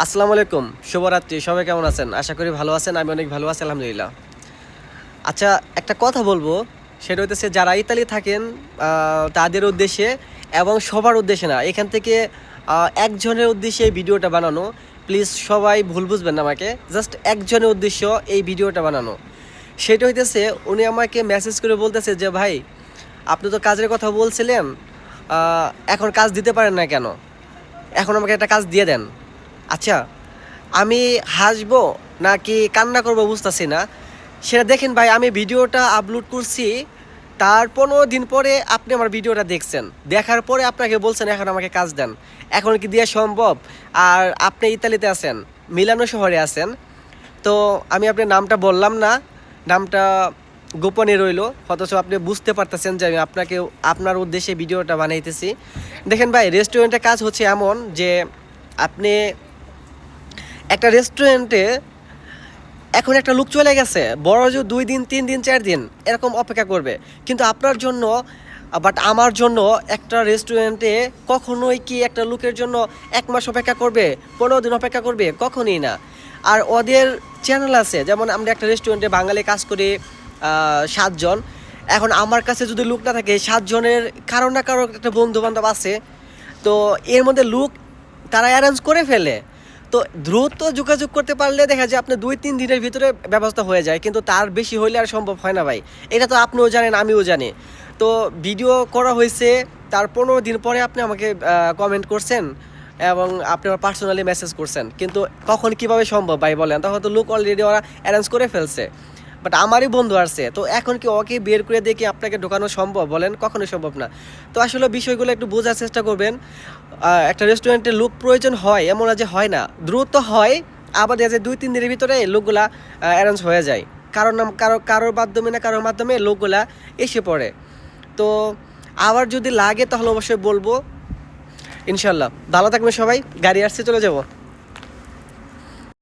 আসসালামু আলাইকুম, শুভরাত্রি। সবাই কেমন আছেন? আশা করি ভালো আছেন। আমি অনেক ভালো আছি, আলহামদুলিল্লাহ। আচ্ছা, একটা কথা বলবো, সেটা হইতেছে যারা ইতালি থাকেন তাদের উদ্দেশ্যে এবং সবার উদ্দেশ্যে না। এখান থেকে একজনের উদ্দেশ্যে এই ভিডিওটা বানানো। প্লিজ সবাই ভুল বুঝবেন না আমাকে। জাস্ট একজনের উদ্দেশ্য এই ভিডিওটা বানানো। সেটা হইতেছে উনি আমাকে মেসেজ করে বলতেছে যে ভাই, আপনি তো কাজের কথা বলছিলেন, এখন কাজ দিতে পারেন না কেন? এখন আমাকে একটা কাজ দিয়ে দেন। আচ্ছা, আমি হাসবো নাকি কান্না করবো বুঝতেছি না। সেটা দেখেন ভাই, আমি ভিডিওটা আপলোড করছি, তার 15 দিন পরে আপনি আমার ভিডিওটা দেখছেন, দেখার পরে আপনাকে বলছেন এখন আমাকে কাজ দেন। এখন কি দেওয়া সম্ভব? আর আপনি ইতালিতে আছেন, মিলানো শহরে আছেন। তো আমি আপনার নামটা বললাম না, নামটা গোপনে রইল, অথচ আপনি বুঝতে পারতেছেন যে আমি আপনার উদ্দেশ্যে ভিডিওটা বানাইতেছি। দেখেন ভাই, রেস্টুরেন্টে কাজ হচ্ছে এমন যে আপনি একটা রেস্টুরেন্টে এখন একটা লোক চলে গেছে, বড় যে 2 দিন 3 দিন 4 দিন এরকম অপেক্ষা করবে, কিন্তু আপনার জন্য বাট আমার জন্য একটা রেস্টুরেন্টে কখনোই কি একটা লোকের জন্য 1 মাস অপেক্ষা করবে, 15 দিন অপেক্ষা করবে? কখনই না। আর ওদের চ্যানেল আছে, যেমন আমরা একটা রেস্টুরেন্টে বাঙালি কাজ করি 7 জন। এখন আমার কাছে যদি লোক না থাকে, 7 জনের কারো না কারো একটা বন্ধু বান্ধব আছে, তো এর মধ্যে লোক তারা অ্যারেঞ্জ করে ফেলে। তো দ্রুত যোগাযোগ করতে পারলে দেখা যায় আপনি 2-3 দিনের ভিতরে ব্যবস্থা হয়ে যায়, কিন্তু তার বেশি হইলে আর সম্ভব হয় না ভাই। এটা তো আপনিও জানেন, আমিও জানি। তো ভিডিও করা হয়েছে, তার 15 দিন পরে আপনি আমাকে কমেন্ট করছেন এবং আপনি আমার পার্সোনালি মেসেজ করছেন, কিন্তু কখন কিভাবে সম্ভব ভাই বলেন? তখন তো লোক অলরেডি ওরা অ্যারেঞ্জ করে ফেলছে। বাট আমারই বন্ধু আসছে, তো এখন কি ওকে বের করে দিয়ে কি আপনাকে ঢোকানো সম্ভব? বলেন, কখনোই সম্ভব না। তো আসলে বিষয়গুলো একটু বোঝার চেষ্টা করবেন। একটা রেস্টুরেন্টে লোক প্রয়োজন হয় এমন না যে হয় না, দ্রুত হয়। আবার দেখা যায় 2-3 দিনের ভিতরে লোকগুলা অ্যারেঞ্জ হয়ে যায়, কারোর মাধ্যমে না কারোর মাধ্যমে লোকগুলা এসে পড়ে। তো আবার যদি লাগে তাহলে অবশ্যই বলবো। ইনশাল্লাহ ভালো থাকবেন সবাই। গাড়ি আসছে, চলে যাবো।